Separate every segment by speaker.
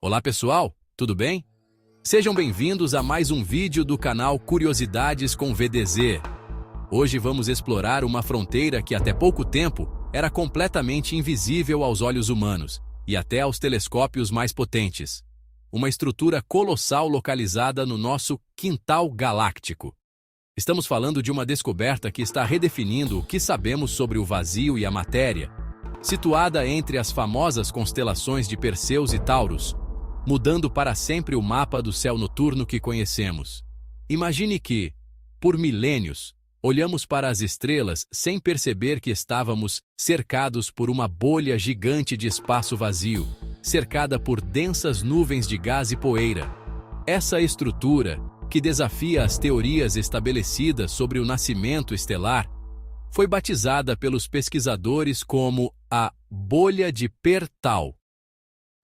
Speaker 1: Olá pessoal, tudo bem? Sejam bem-vindos a mais um vídeo do canal Curiosidades com VDZ. Hoje vamos explorar uma fronteira que até pouco tempo era completamente invisível aos olhos humanos e até aos telescópios mais potentes. Uma estrutura colossal localizada no nosso quintal galáctico. Estamos falando de uma descoberta que está redefinindo o que sabemos sobre o vazio e a matéria, situada entre as famosas constelações de Perseus e Taurus, mudando para sempre o mapa do céu noturno que conhecemos. Imagine que, por milênios, olhamos para as estrelas sem perceber que estávamos cercados por uma bolha gigante de espaço vazio, cercada por densas nuvens de gás e poeira. Essa estrutura, que desafia as teorias estabelecidas sobre o nascimento estelar, foi batizada pelos pesquisadores como a bolha de Pertau.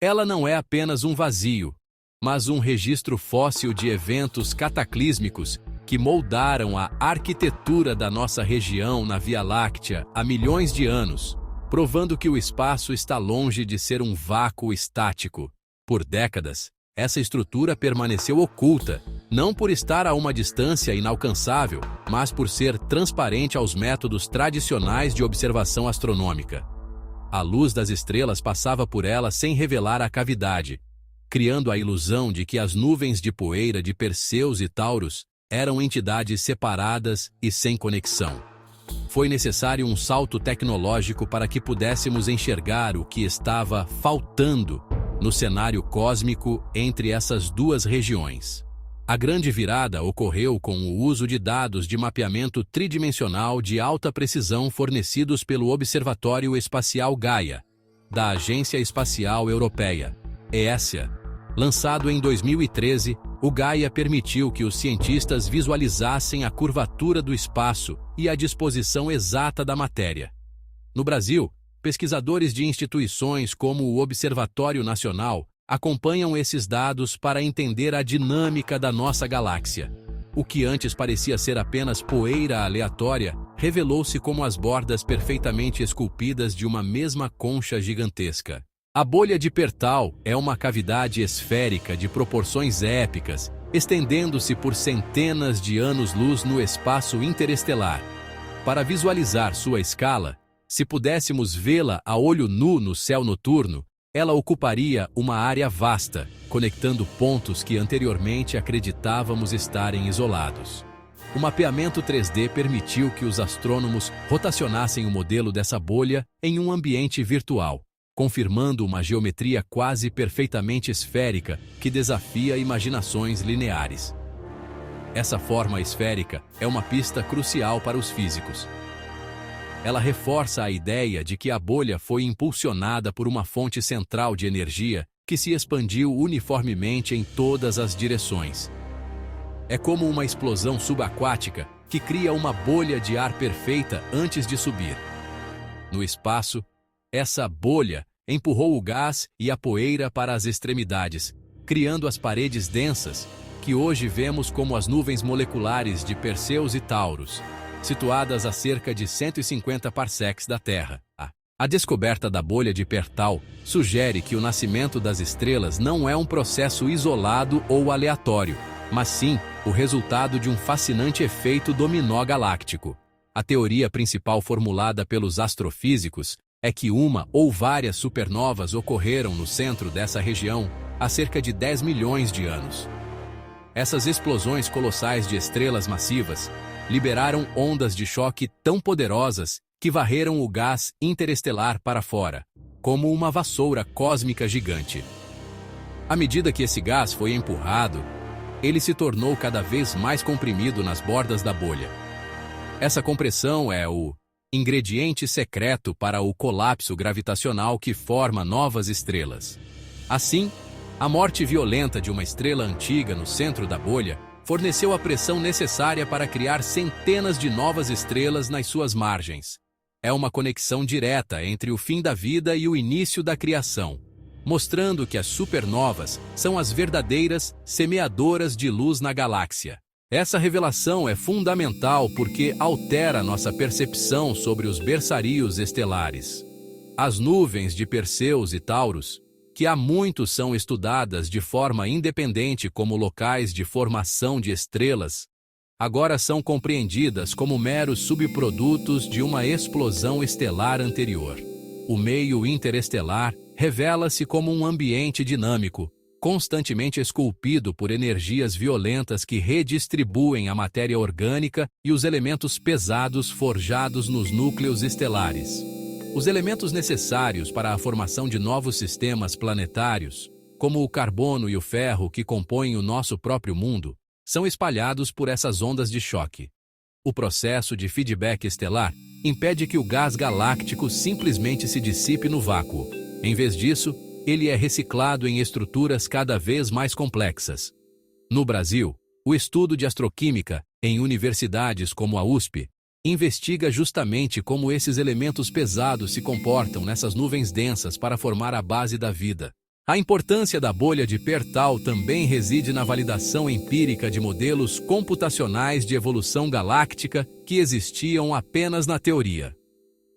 Speaker 1: Ela não é apenas um vazio, mas um registro fóssil de eventos cataclísmicos que moldaram a arquitetura da nossa região na Via Láctea há milhões de anos, provando que o espaço está longe de ser um vácuo estático. Por décadas, essa estrutura permaneceu oculta, não por estar a uma distância inalcançável, mas por ser transparente aos métodos tradicionais de observação astronômica. A luz das estrelas passava por ela sem revelar a cavidade, criando a ilusão de que as nuvens de poeira de Perseus e Taurus eram entidades separadas e sem conexão. Foi necessário um salto tecnológico para que pudéssemos enxergar o que estava faltando no cenário cósmico entre essas duas regiões. A grande virada ocorreu com o uso de dados de mapeamento tridimensional de alta precisão fornecidos pelo Observatório Espacial Gaia, da Agência Espacial Europeia, ESA. Lançado em 2013, o Gaia permitiu que os cientistas visualizassem a curvatura do espaço e a disposição exata da matéria. No Brasil, pesquisadores de instituições como o Observatório Nacional acompanham esses dados para entender a dinâmica da nossa galáxia. O que antes parecia ser apenas poeira aleatória, revelou-se como as bordas perfeitamente esculpidas de uma mesma concha gigantesca. A bolha de Pertau é uma cavidade esférica de proporções épicas, estendendo-se por centenas de anos-luz no espaço interestelar. Para visualizar sua escala, se pudéssemos vê-la a olho nu no céu noturno, ela ocuparia uma área vasta, conectando pontos que anteriormente acreditávamos estarem isolados. O mapeamento 3D permitiu que os astrônomos rotacionassem o modelo dessa bolha em um ambiente virtual, confirmando uma geometria quase perfeitamente esférica que desafia imaginações lineares. Essa forma esférica é uma pista crucial para os físicos. Ela reforça a ideia de que a bolha foi impulsionada por uma fonte central de energia que se expandiu uniformemente em todas as direções. É como uma explosão subaquática que cria uma bolha de ar perfeita antes de subir. No espaço, essa bolha empurrou o gás e a poeira para as extremidades, criando as paredes densas, que hoje vemos como as nuvens moleculares de Perseus e Taurus, situadas a cerca de 150 parsecs da Terra. A descoberta da bolha de Pertau sugere que o nascimento das estrelas não é um processo isolado ou aleatório, mas sim o resultado de um fascinante efeito dominó galáctico. A teoria principal formulada pelos astrofísicos é que uma ou várias supernovas ocorreram no centro dessa região há cerca de 10 milhões de anos. Essas explosões colossais de estrelas massivas liberaram ondas de choque tão poderosas que varreram o gás interestelar para fora, como uma vassoura cósmica gigante. À medida que esse gás foi empurrado, ele se tornou cada vez mais comprimido nas bordas da bolha. Essa compressão é o ingrediente secreto para o colapso gravitacional que forma novas estrelas. Assim, a morte violenta de uma estrela antiga no centro da bolha forneceu a pressão necessária para criar centenas de novas estrelas nas suas margens. É uma conexão direta entre o fim da vida e o início da criação, mostrando que as supernovas são as verdadeiras semeadoras de luz na galáxia. Essa revelação é fundamental porque altera nossa percepção sobre os berçários estelares. As nuvens de Perseus e Taurus, que há muito são estudadas de forma independente como locais de formação de estrelas, agora são compreendidas como meros subprodutos de uma explosão estelar anterior. O meio interestelar revela-se como um ambiente dinâmico, constantemente esculpido por energias violentas que redistribuem a matéria orgânica e os elementos pesados forjados nos núcleos estelares. Os elementos necessários para a formação de novos sistemas planetários, como o carbono e o ferro que compõem o nosso próprio mundo, são espalhados por essas ondas de choque. O processo de feedback estelar impede que o gás galáctico simplesmente se dissipe no vácuo. Em vez disso, ele é reciclado em estruturas cada vez mais complexas. No Brasil, o estudo de astroquímica, em universidades como a USP, investiga justamente como esses elementos pesados se comportam nessas nuvens densas para formar a base da vida. A importância da bolha de Pertol também reside na validação empírica de modelos computacionais de evolução galáctica que existiam apenas na teoria.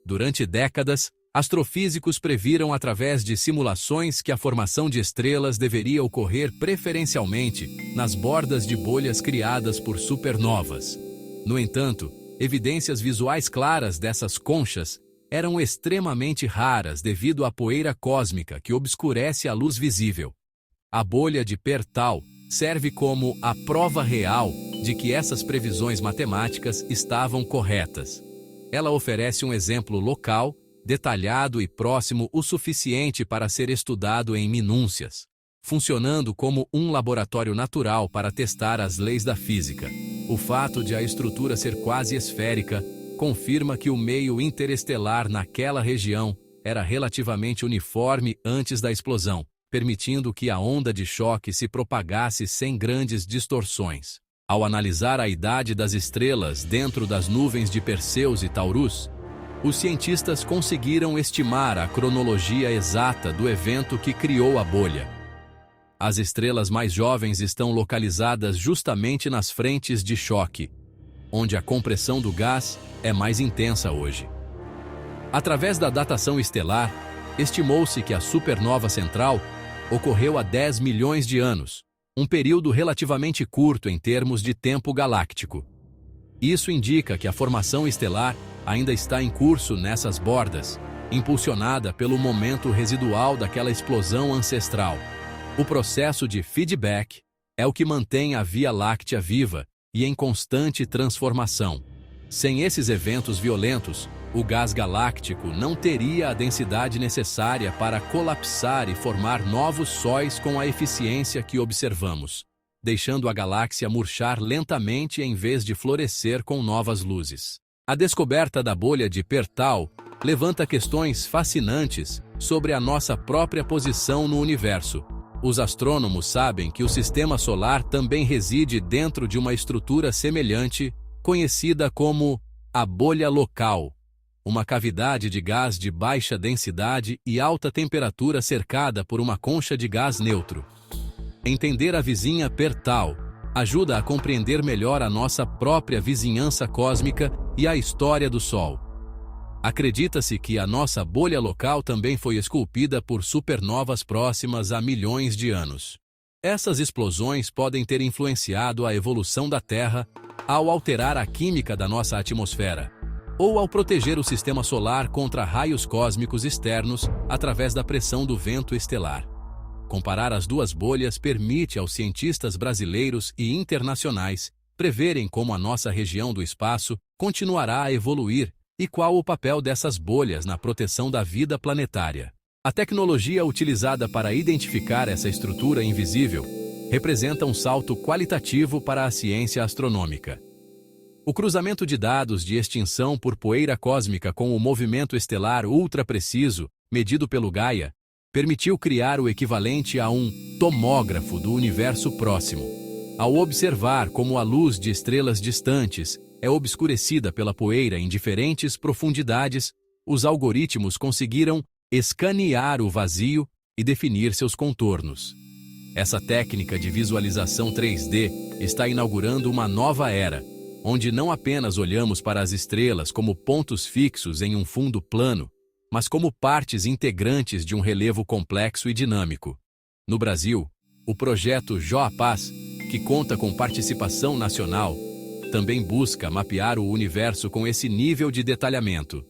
Speaker 1: Durante décadas, astrofísicos previram através de simulações que a formação de estrelas deveria ocorrer preferencialmente nas bordas de bolhas criadas por supernovas. No entanto, evidências visuais claras dessas conchas eram extremamente raras devido à poeira cósmica que obscurece a luz visível. A bolha de Pertol serve como a prova real de que essas previsões matemáticas estavam corretas. Ela oferece um exemplo local, detalhado e próximo o suficiente para ser estudado em minúcias, funcionando como um laboratório natural para testar as leis da física. O fato de a estrutura ser quase esférica confirma que o meio interestelar naquela região era relativamente uniforme antes da explosão, permitindo que a onda de choque se propagasse sem grandes distorções. Ao analisar a idade das estrelas dentro das nuvens de Perseus e Taurus, os cientistas conseguiram estimar a cronologia exata do evento que criou a bolha. As estrelas mais jovens estão localizadas justamente nas frentes de choque, onde a compressão do gás é mais intensa hoje. Através da datação estelar, estimou-se que a supernova central ocorreu há 10 milhões de anos, um período relativamente curto em termos de tempo galáctico. Isso indica que a formação estelar ainda está em curso nessas bordas, impulsionada pelo momento residual daquela explosão ancestral. O processo de feedback é o que mantém a Via Láctea viva e em constante transformação. Sem esses eventos violentos, o gás galáctico não teria a densidade necessária para colapsar e formar novos sóis com a eficiência que observamos, deixando a galáxia murchar lentamente em vez de florescer com novas luzes. A descoberta da bolha de Pertol levanta questões fascinantes sobre a nossa própria posição no universo. Os astrônomos sabem que o sistema solar também reside dentro de uma estrutura semelhante, conhecida como a bolha local, uma cavidade de gás de baixa densidade e alta temperatura cercada por uma concha de gás neutro. Entender a vizinha Pertol ajuda a compreender melhor a nossa própria vizinhança cósmica e a história do Sol. Acredita-se que a nossa bolha local também foi esculpida por supernovas próximas a milhões de anos. Essas explosões podem ter influenciado a evolução da Terra ao alterar a química da nossa atmosfera, ou ao proteger o sistema solar contra raios cósmicos externos através da pressão do vento estelar. Comparar as duas bolhas permite aos cientistas brasileiros e internacionais preverem como a nossa região do espaço continuará a evoluir e qual o papel dessas bolhas na proteção da vida planetária. A tecnologia utilizada para identificar essa estrutura invisível representa um salto qualitativo para a ciência astronômica. O cruzamento de dados de extinção por poeira cósmica com o movimento estelar ultra-preciso, medido pelo Gaia, permitiu criar o equivalente a um tomógrafo do universo próximo. Ao observar como a luz de estrelas distantes é obscurecida pela poeira em diferentes profundidades, os algoritmos conseguiram escanear o vazio e definir seus contornos. Essa técnica de visualização 3D está inaugurando uma nova era, onde não apenas olhamos para as estrelas como pontos fixos em um fundo plano, mas como partes integrantes de um relevo complexo e dinâmico. No Brasil, o projeto JOAPAZ, que conta com participação nacional, também busca mapear o universo com esse nível de detalhamento.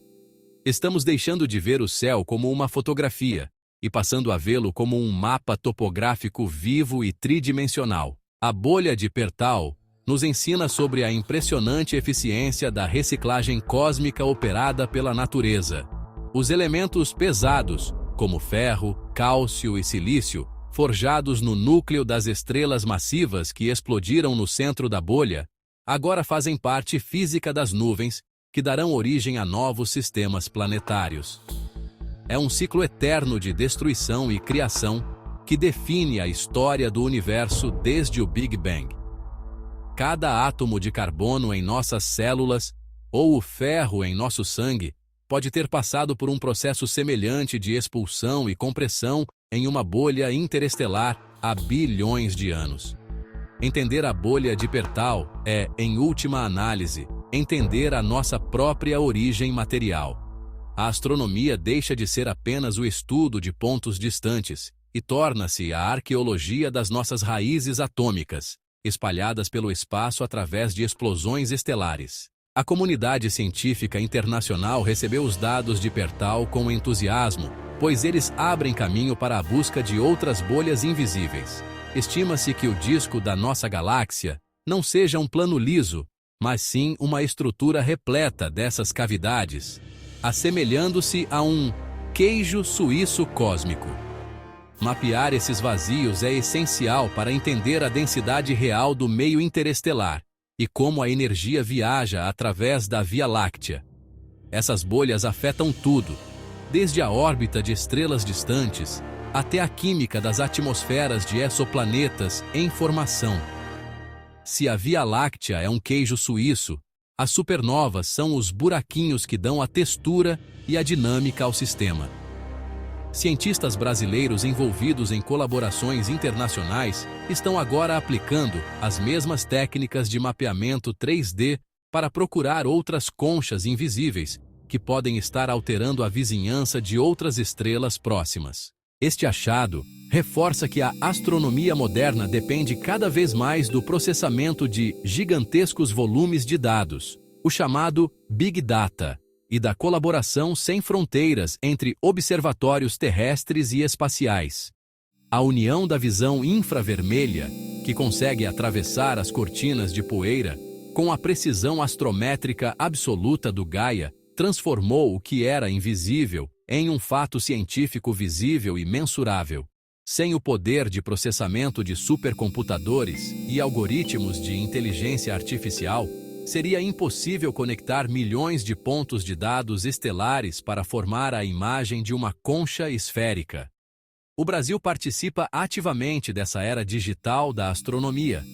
Speaker 1: Estamos deixando de ver o céu como uma fotografia e passando a vê-lo como um mapa topográfico vivo e tridimensional. A bolha de Pertol nos ensina sobre a impressionante eficiência da reciclagem cósmica operada pela natureza. Os elementos pesados, como ferro, cálcio e silício, forjados no núcleo das estrelas massivas que explodiram no centro da bolha, agora fazem parte física das nuvens, que darão origem a novos sistemas planetários. É um ciclo eterno de destruição e criação que define a história do universo desde o Big Bang. Cada átomo de carbono em nossas células, ou o ferro em nosso sangue, pode ter passado por um processo semelhante de expulsão e compressão em uma bolha interestelar há bilhões de anos. Entender a bolha de Pertol é, em última análise, entender a nossa própria origem material. A astronomia deixa de ser apenas o estudo de pontos distantes e torna-se a arqueologia das nossas raízes atômicas, espalhadas pelo espaço através de explosões estelares. A comunidade científica internacional recebeu os dados de Pertol com entusiasmo, pois eles abrem caminho para a busca de outras bolhas invisíveis. Estima-se que o disco da nossa galáxia não seja um plano liso, mas sim uma estrutura repleta dessas cavidades, assemelhando-se a um queijo suíço cósmico. Mapear esses vazios é essencial para entender a densidade real do meio interestelar e como a energia viaja através da Via Láctea. Essas bolhas afetam tudo, desde a órbita de estrelas distantes até a química das atmosferas de exoplanetas em formação. Se a Via Láctea é um queijo suíço, as supernovas são os buraquinhos que dão a textura e a dinâmica ao sistema. Cientistas brasileiros envolvidos em colaborações internacionais estão agora aplicando as mesmas técnicas de mapeamento 3D para procurar outras conchas invisíveis que podem estar alterando a vizinhança de outras estrelas próximas. Este achado reforça que a astronomia moderna depende cada vez mais do processamento de gigantescos volumes de dados, o chamado Big Data, e da colaboração sem fronteiras entre observatórios terrestres e espaciais. A união da visão infravermelha, que consegue atravessar as cortinas de poeira, com a precisão astrométrica absoluta do Gaia, transformou o que era invisível em um fato científico visível e mensurável. Sem o poder de processamento de supercomputadores e algoritmos de inteligência artificial, seria impossível conectar milhões de pontos de dados estelares para formar a imagem de uma concha esférica. O Brasil participa ativamente dessa era digital da astronomia,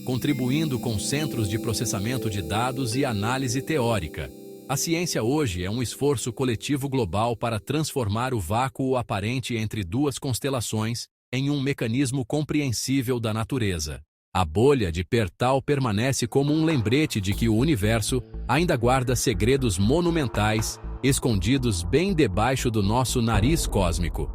Speaker 1: contribuindo com centros de processamento de dados e análise teórica. A ciência hoje é um esforço coletivo global para transformar o vácuo aparente entre duas constelações em um mecanismo compreensível da natureza. A bolha de Pertol permanece como um lembrete de que o universo ainda guarda segredos monumentais, escondidos bem debaixo do nosso nariz cósmico.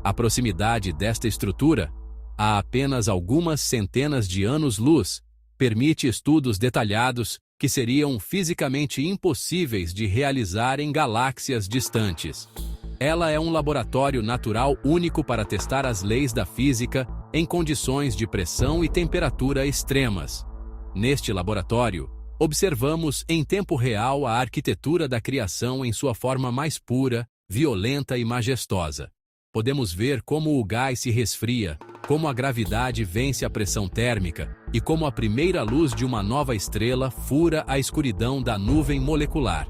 Speaker 1: A proximidade desta estrutura, a apenas algumas centenas de anos-luz, permite estudos detalhados que seriam fisicamente impossíveis de realizar em galáxias distantes. Ela é um laboratório natural único para testar as leis da física em condições de pressão e temperatura extremas. Neste laboratório, observamos em tempo real a arquitetura da criação em sua forma mais pura, violenta e majestosa. Podemos ver como o gás se resfria, como a gravidade vence a pressão térmica e como a primeira luz de uma nova estrela fura a escuridão da nuvem molecular.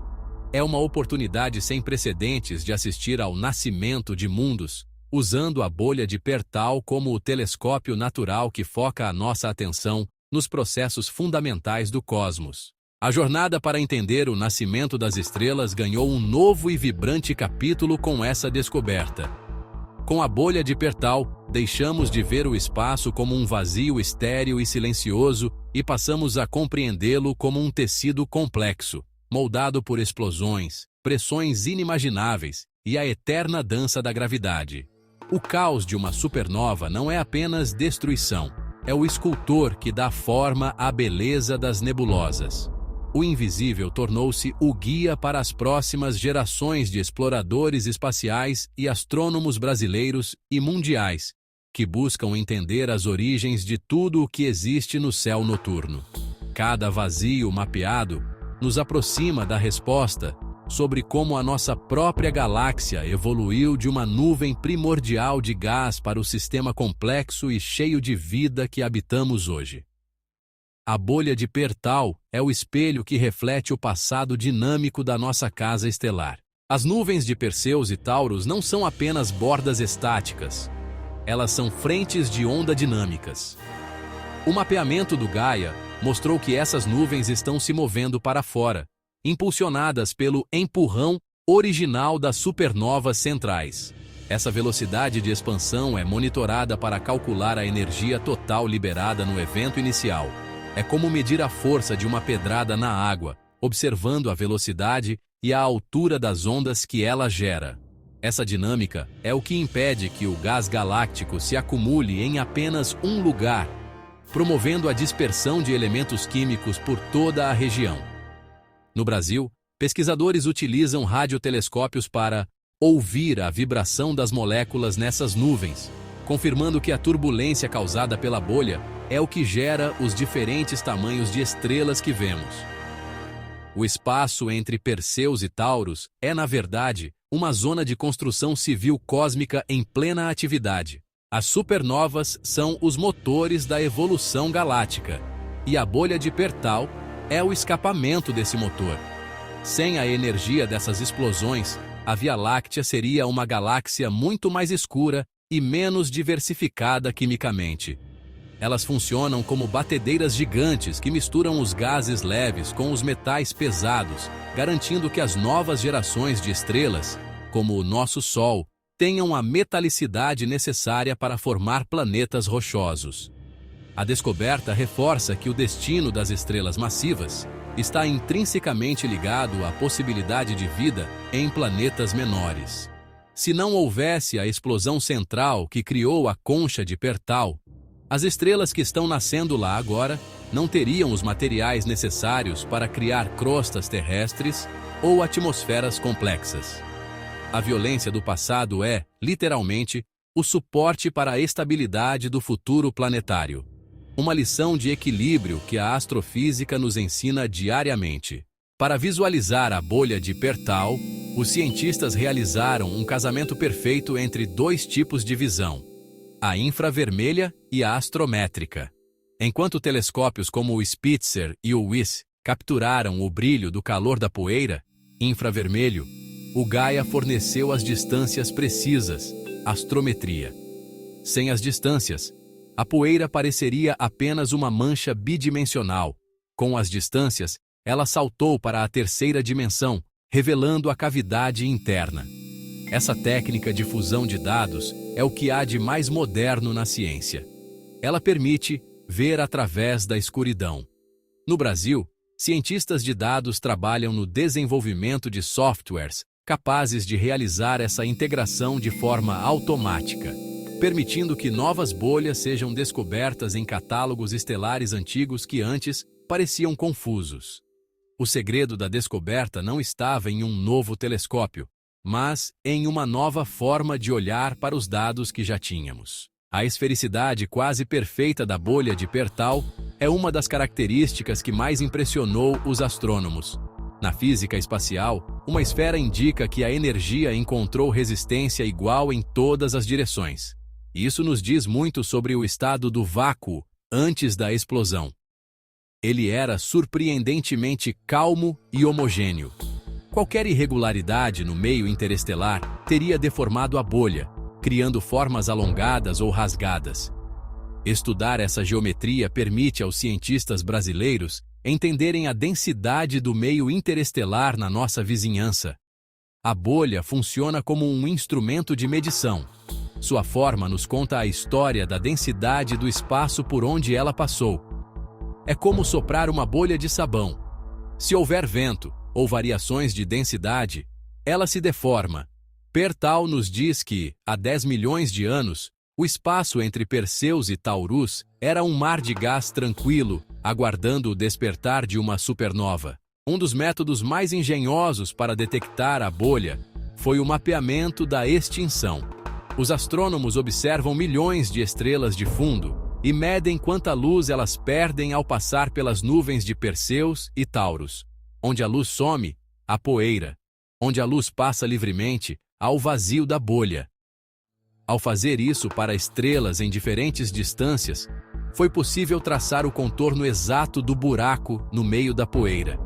Speaker 1: É uma oportunidade sem precedentes de assistir ao nascimento de mundos, usando a bolha de Pertol como o telescópio natural que foca a nossa atenção nos processos fundamentais do cosmos. A jornada para entender o nascimento das estrelas ganhou um novo e vibrante capítulo com essa descoberta. Com a bolha de Pertol, deixamos de ver o espaço como um vazio estéril e silencioso e passamos a compreendê-lo como um tecido complexo, moldado por explosões, pressões inimagináveis e a eterna dança da gravidade. O caos de uma supernova não é apenas destruição, é o escultor que dá forma à beleza das nebulosas. O invisível tornou-se o guia para as próximas gerações de exploradores espaciais e astrônomos brasileiros e mundiais, que buscam entender as origens de tudo o que existe no céu noturno. Cada vazio mapeado nos aproxima da resposta sobre como a nossa própria galáxia evoluiu de uma nuvem primordial de gás para o sistema complexo e cheio de vida que habitamos hoje. A bolha de Pertol é o espelho que reflete o passado dinâmico da nossa casa estelar. As nuvens de Perseus e Taurus não são apenas bordas estáticas, elas são frentes de onda dinâmicas. O mapeamento do Gaia mostrou que essas nuvens estão se movendo para fora, impulsionadas pelo empurrão original das supernovas centrais. Essa velocidade de expansão é monitorada para calcular a energia total liberada no evento inicial. É como medir a força de uma pedrada na água, observando a velocidade e a altura das ondas que ela gera. Essa dinâmica é o que impede que o gás galáctico se acumule em apenas um lugar, promovendo a dispersão de elementos químicos por toda a região. No Brasil, pesquisadores utilizam radiotelescópios para ouvir a vibração das moléculas nessas nuvens, confirmando que a turbulência causada pela bolha é o que gera os diferentes tamanhos de estrelas que vemos. O espaço entre Perseus e Taurus é, na verdade, uma zona de construção civil cósmica em plena atividade. As supernovas são os motores da evolução galáctica, e a bolha de Pertol é o escapamento desse motor. Sem a energia dessas explosões, a Via Láctea seria uma galáxia muito mais escura e menos diversificada quimicamente. Elas funcionam como batedeiras gigantes que misturam os gases leves com os metais pesados, garantindo que as novas gerações de estrelas, como o nosso Sol, tenham a metalicidade necessária para formar planetas rochosos. A descoberta reforça que o destino das estrelas massivas está intrinsecamente ligado à possibilidade de vida em planetas menores. Se não houvesse a explosão central que criou a concha de Pertol, as estrelas que estão nascendo lá agora não teriam os materiais necessários para criar crostas terrestres ou atmosferas complexas. A violência do passado é, literalmente, o suporte para a estabilidade do futuro planetário. Uma lição de equilíbrio que a astrofísica nos ensina diariamente. Para visualizar a bolha de Pertol, os cientistas realizaram um casamento perfeito entre dois tipos de visão: a infravermelha e a astrométrica. Enquanto telescópios como o Spitzer e o WISS capturaram o brilho do calor da poeira, infravermelho, o Gaia forneceu as distâncias precisas, astrometria. Sem as distâncias, a poeira pareceria apenas uma mancha bidimensional. Com as distâncias, ela saltou para a terceira dimensão, revelando a cavidade interna. Essa técnica de fusão de dados é o que há de mais moderno na ciência. Ela permite ver através da escuridão. No Brasil, cientistas de dados trabalham no desenvolvimento de softwares capazes de realizar essa integração de forma automática, permitindo que novas bolhas sejam descobertas em catálogos estelares antigos que antes pareciam confusos. O segredo da descoberta não estava em um novo telescópio, mas em uma nova forma de olhar para os dados que já tínhamos. A esfericidade quase perfeita da bolha de Pertol é uma das características que mais impressionou os astrônomos. Na física espacial, uma esfera indica que a energia encontrou resistência igual em todas as direções. Isso nos diz muito sobre o estado do vácuo antes da explosão. Ele era surpreendentemente calmo e homogêneo. Qualquer irregularidade no meio interestelar teria deformado a bolha, criando formas alongadas ou rasgadas. Estudar essa geometria permite aos cientistas brasileiros entenderem a densidade do meio interestelar na nossa vizinhança. A bolha funciona como um instrumento de medição. Sua forma nos conta a história da densidade do espaço por onde ela passou. É como soprar uma bolha de sabão. Se houver vento ou variações de densidade, ela se deforma. Pertal nos diz que, há 10 milhões de anos, o espaço entre Perseus e Taurus era um mar de gás tranquilo, aguardando o despertar de uma supernova. Um dos métodos mais engenhosos para detectar a bolha foi o mapeamento da extinção. Os astrônomos observam milhões de estrelas de fundo e medem quanta luz elas perdem ao passar pelas nuvens de Perseus e Taurus. Onde a luz some, há poeira. Onde a luz passa livremente, há o vazio da bolha. Ao fazer isso para estrelas em diferentes distâncias, foi possível traçar o contorno exato do buraco no meio da poeira.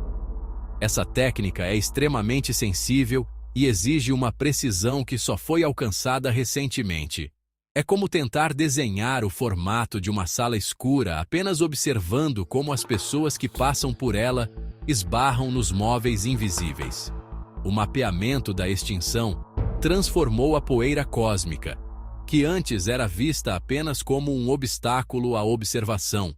Speaker 1: Essa técnica é extremamente sensível e exige uma precisão que só foi alcançada recentemente. É como tentar desenhar o formato de uma sala escura apenas observando como as pessoas que passam por ela esbarram nos móveis invisíveis. O mapeamento da extinção transformou a poeira cósmica, que antes era vista apenas como um obstáculo à observação,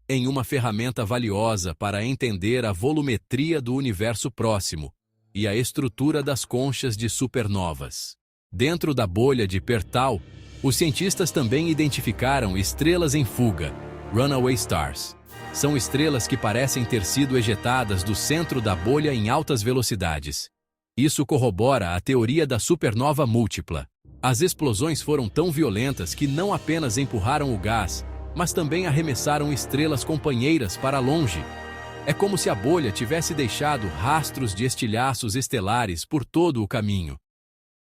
Speaker 1: em uma ferramenta valiosa para entender a volumetria do universo próximo e a estrutura das conchas de supernovas. Dentro da bolha de Pertal, os cientistas também identificaram estrelas em fuga, runaway stars. São estrelas que parecem ter sido ejetadas do centro da bolha em altas velocidades. Isso corrobora a teoria da supernova múltipla. As explosões foram tão violentas que não apenas empurraram o gás, mas também arremessaram estrelas companheiras para longe. É como se a bolha tivesse deixado rastros de estilhaços estelares por todo o caminho.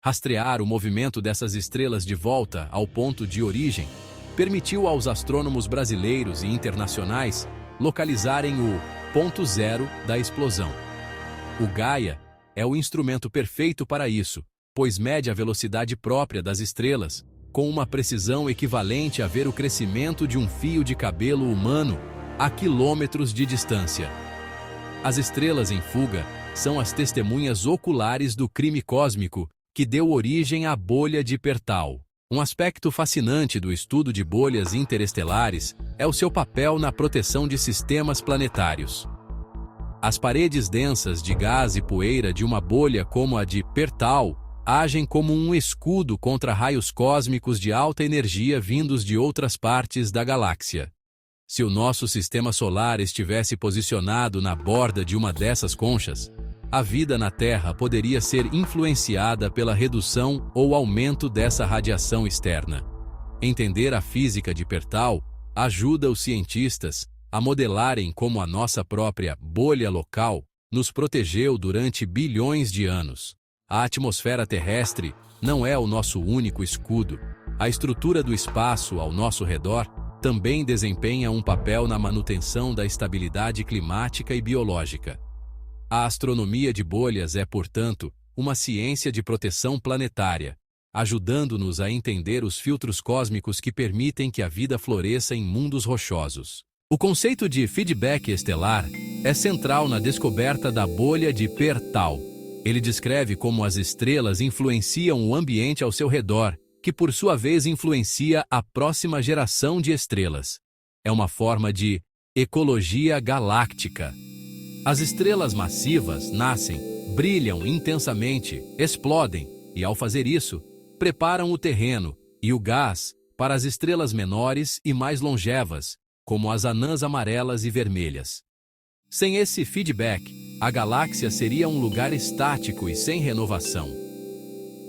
Speaker 1: Rastrear o movimento dessas estrelas de volta ao ponto de origem permitiu aos astrônomos brasileiros e internacionais localizarem o ponto zero da explosão. O Gaia é o instrumento perfeito para isso, pois mede a velocidade própria das estrelas, com uma precisão equivalente a ver o crescimento de um fio de cabelo humano a quilômetros de distância. As estrelas em fuga são as testemunhas oculares do crime cósmico que deu origem à bolha de Pertal. Um aspecto fascinante do estudo de bolhas interestelares é o seu papel na proteção de sistemas planetários. As paredes densas de gás e poeira de uma bolha como a de Pertal agem como um escudo contra raios cósmicos de alta energia vindos de outras partes da galáxia. Se o nosso sistema solar estivesse posicionado na borda de uma dessas conchas, a vida na Terra poderia ser influenciada pela redução ou aumento dessa radiação externa. Entender a física de Pertal ajuda os cientistas a modelarem como a nossa própria bolha local nos protegeu durante bilhões de anos. A atmosfera terrestre não é o nosso único escudo. A estrutura do espaço ao nosso redor também desempenha um papel na manutenção da estabilidade climática e biológica. A astronomia de bolhas é, portanto, uma ciência de proteção planetária, ajudando-nos a entender os filtros cósmicos que permitem que a vida floresça em mundos rochosos. O conceito de feedback estelar é central na descoberta da bolha de Pertal. Ele descreve como as estrelas influenciam o ambiente ao seu redor, que por sua vez influencia a próxima geração de estrelas. É uma forma de ecologia galáctica. As estrelas massivas nascem, brilham intensamente, explodem e, ao fazer isso, preparam o terreno e o gás para as estrelas menores e mais longevas, como as anãs amarelas e vermelhas. Sem esse feedback, a galáxia seria um lugar estático e sem renovação.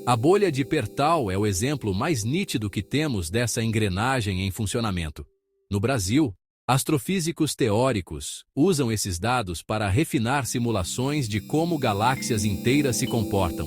Speaker 1: A bolha de Pertal é o exemplo mais nítido que temos dessa engrenagem em funcionamento. No Brasil, astrofísicos teóricos usam esses dados para refinar simulações de como galáxias inteiras se comportam.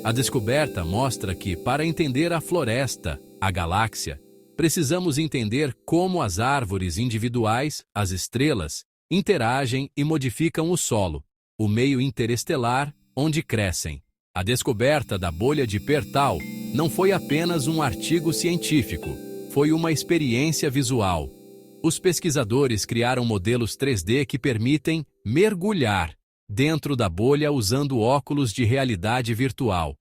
Speaker 1: A descoberta mostra que, para entender a floresta, a galáxia, precisamos entender como as árvores individuais, as estrelas, interagem e modificam o solo, o meio interestelar, onde crescem. A descoberta da bolha de Pertal não foi apenas um artigo científico, foi uma experiência visual. Os pesquisadores criaram modelos 3D que permitem mergulhar dentro da bolha usando óculos de realidade virtual.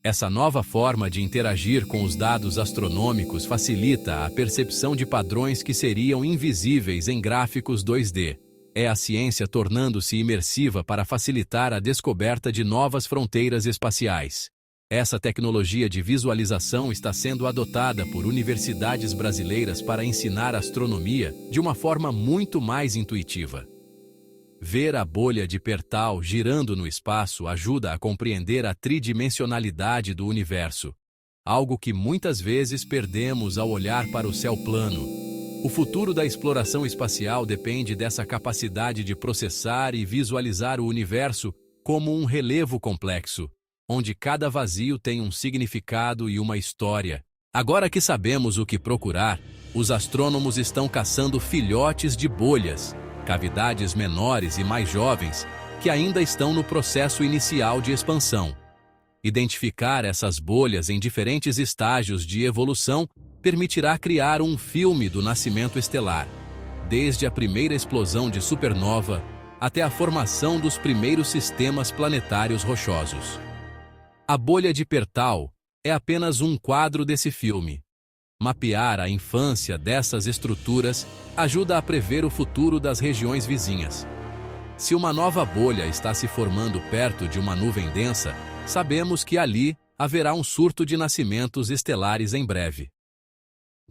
Speaker 1: Essa nova forma de interagir com os dados astronômicos facilita a percepção de padrões que seriam invisíveis em gráficos 2D. É a ciência tornando-se imersiva para facilitar a descoberta de novas fronteiras espaciais. Essa tecnologia de visualização está sendo adotada por universidades brasileiras para ensinar astronomia de uma forma muito mais intuitiva. Ver a bolha de Pertol girando no espaço ajuda a compreender a tridimensionalidade do universo, algo que muitas vezes perdemos ao olhar para o céu plano. O futuro da exploração espacial depende dessa capacidade de processar e visualizar o universo como um relevo complexo, onde cada vazio tem um significado e uma história. Agora que sabemos o que procurar, os astrônomos estão caçando filhotes de bolhas, cavidades menores e mais jovens, que ainda estão no processo inicial de expansão. Identificar essas bolhas em diferentes estágios de evolução permitirá criar um filme do nascimento estelar, desde a primeira explosão de supernova até a formação dos primeiros sistemas planetários rochosos. A bolha de Pertol é apenas um quadro desse filme. Mapear a infância dessas estruturas ajuda a prever o futuro das regiões vizinhas. Se uma nova bolha está se formando perto de uma nuvem densa, sabemos que ali haverá um surto de nascimentos estelares em breve.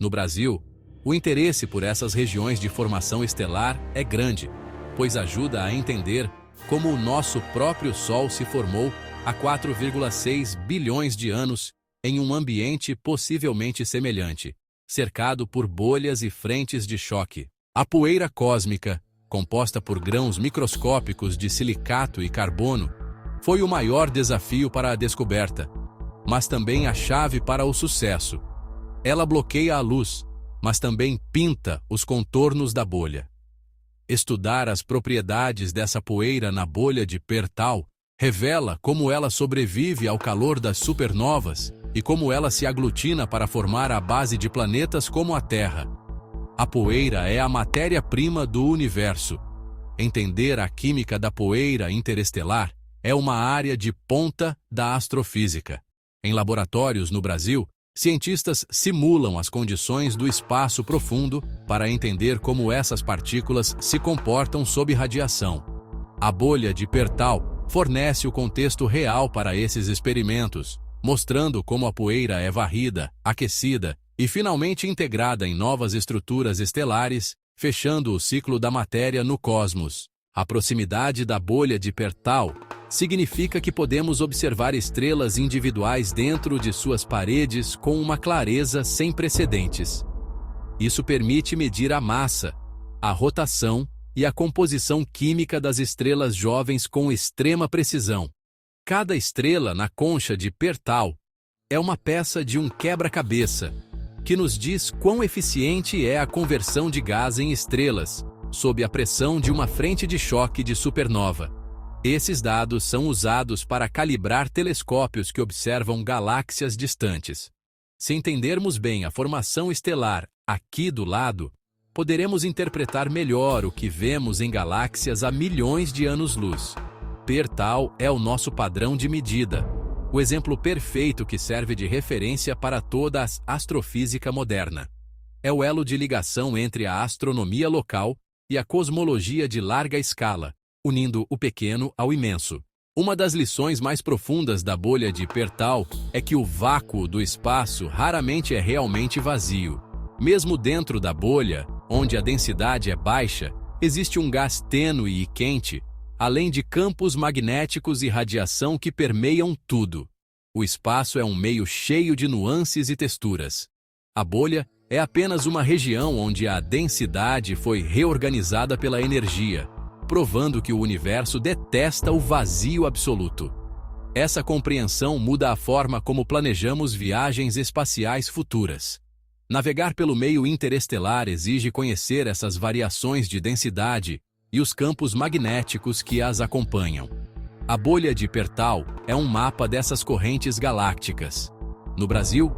Speaker 1: No Brasil, o interesse por essas regiões de formação estelar é grande, pois ajuda a entender como o nosso próprio Sol se formou há 4,6 bilhões de anos em um ambiente possivelmente semelhante, cercado por bolhas e frentes de choque. A poeira cósmica, composta por grãos microscópicos de silicato e carbono, foi o maior desafio para a descoberta, mas também a chave para o sucesso. Ela bloqueia a luz, mas também pinta os contornos da bolha. Estudar as propriedades dessa poeira na bolha de Pertol revela como ela sobrevive ao calor das supernovas e como ela se aglutina para formar a base de planetas como a Terra. A poeira é a matéria-prima do universo. Entender a química da poeira interestelar é uma área de ponta da astrofísica. Em laboratórios no Brasil, cientistas simulam as condições do espaço profundo para entender como essas partículas se comportam sob radiação. A bolha de Pertol fornece o contexto real para esses experimentos, mostrando como a poeira é varrida, aquecida e finalmente integrada em novas estruturas estelares, fechando o ciclo da matéria no cosmos. A proximidade da bolha de Pertol significa que podemos observar estrelas individuais dentro de suas paredes com uma clareza sem precedentes. Isso permite medir a massa, a rotação e a composição química das estrelas jovens com extrema precisão. Cada estrela na concha de Pertol é uma peça de um quebra-cabeça, que nos diz quão eficiente é a conversão de gás em estrelas, sob a pressão de uma frente de choque de supernova. Esses dados são usados para calibrar telescópios que observam galáxias distantes. Se entendermos bem a formação estelar aqui do lado, poderemos interpretar melhor o que vemos em galáxias a milhões de anos-luz. Pertol é o nosso padrão de medida, o exemplo perfeito que serve de referência para toda a astrofísica moderna. É o elo de ligação entre a astronomia local e a cosmologia de larga escala, unindo o pequeno ao imenso. Uma das lições mais profundas da bolha de Pertol é que o vácuo do espaço raramente é realmente vazio. Mesmo dentro da bolha, onde a densidade é baixa, existe um gás tênue e quente, além de campos magnéticos e radiação que permeiam tudo. O espaço é um meio cheio de nuances e texturas. A bolha é apenas uma região onde a densidade foi reorganizada pela energia, provando que o universo detesta o vazio absoluto. Essa compreensão muda a forma como planejamos viagens espaciais futuras. Navegar pelo meio interestelar exige conhecer essas variações de densidade e os campos magnéticos que as acompanham. A bolha de Pertol é um mapa dessas correntes galácticas. No Brasil,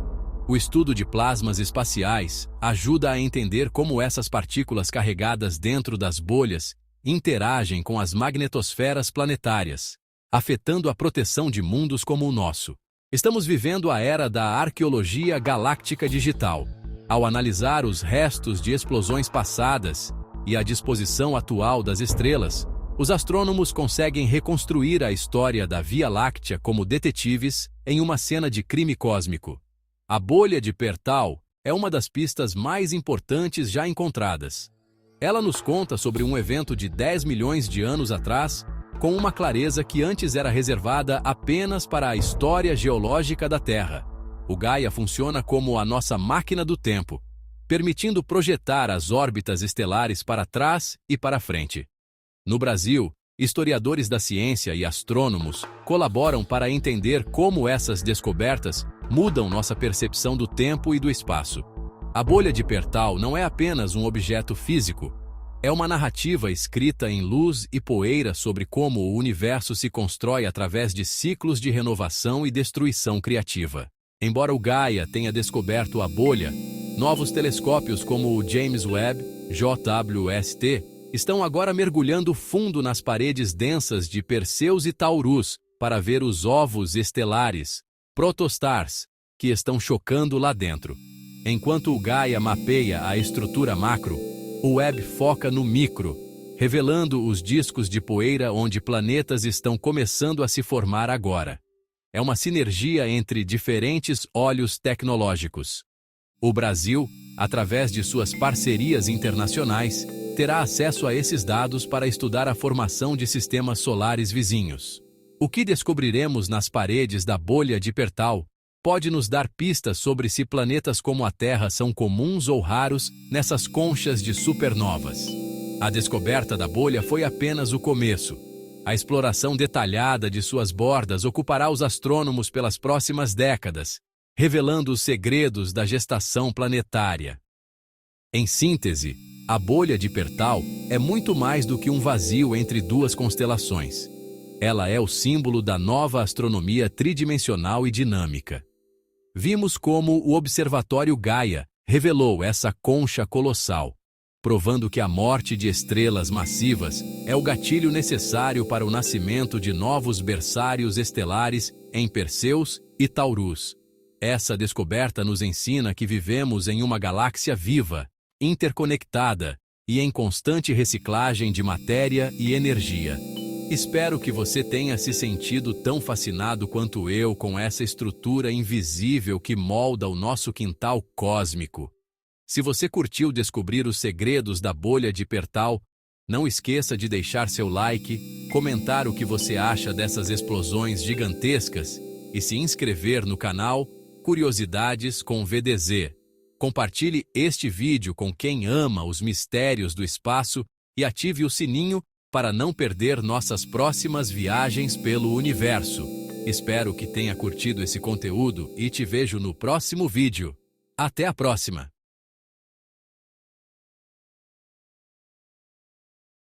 Speaker 1: o estudo de plasmas espaciais ajuda a entender como essas partículas carregadas dentro das bolhas interagem com as magnetosferas planetárias, afetando a proteção de mundos como o nosso. Estamos vivendo a era da arqueologia galáctica digital. Ao analisar os restos de explosões passadas e a disposição atual das estrelas, Os astrônomos conseguem reconstruir a história da Via Láctea como detetives em uma cena de crime cósmico. A bolha de Pertol é uma das pistas mais importantes já encontradas. Ela nos conta sobre um evento de 10 milhões de anos atrás, com uma clareza que antes era reservada apenas para a história geológica da Terra. O Gaia funciona como a nossa máquina do tempo, permitindo projetar as órbitas estelares para trás e para frente. No Brasil, historiadores da ciência e astrônomos colaboram para entender como essas descobertas mudam nossa percepção do tempo e do espaço. A bolha de Pertol não é apenas um objeto físico, é uma narrativa escrita em luz e poeira sobre como o universo se constrói através de ciclos de renovação e destruição criativa. Embora o Gaia tenha descoberto a bolha, novos telescópios como o James Webb, JWST, estão agora mergulhando fundo nas paredes densas de Perseus e Taurus para ver os ovos estelares, protostars, que estão chocando lá dentro. Enquanto o Gaia mapeia a estrutura macro, o Webb foca no micro, revelando os discos de poeira onde planetas estão começando a se formar agora. É uma sinergia entre diferentes olhos tecnológicos. O Brasil, através de suas parcerias internacionais, terá acesso a esses dados para estudar a formação de sistemas solares vizinhos. O que descobriremos nas paredes da bolha de Pertol pode nos dar pistas sobre se planetas como a Terra são comuns ou raros nessas conchas de supernovas. A descoberta da bolha foi apenas o começo. A exploração detalhada de suas bordas ocupará os astrônomos pelas próximas décadas, revelando os segredos da gestação planetária. Em síntese, a bolha de Pertol é muito mais do que um vazio entre duas constelações. Ela é o símbolo da nova astronomia tridimensional e dinâmica. Vimos como o Observatório Gaia revelou essa concha colossal, provando que a morte de estrelas massivas é o gatilho necessário para o nascimento de novos berçários estelares em Perseus e Taurus. Essa descoberta nos ensina que vivemos em uma galáxia viva, interconectada e em constante reciclagem de matéria e energia. Espero que você tenha se sentido tão fascinado quanto eu com essa estrutura invisível que molda o nosso quintal cósmico. Se você curtiu descobrir os segredos da bolha de Pertol, não esqueça de deixar seu like, comentar o que você acha dessas explosões gigantescas e se inscrever no canal Curiosidades com VDZ. Compartilhe este vídeo com quem ama os mistérios do espaço e ative o sininho para não perder nossas próximas viagens pelo universo. Espero que tenha curtido esse conteúdo e te vejo no próximo vídeo. Até a próxima!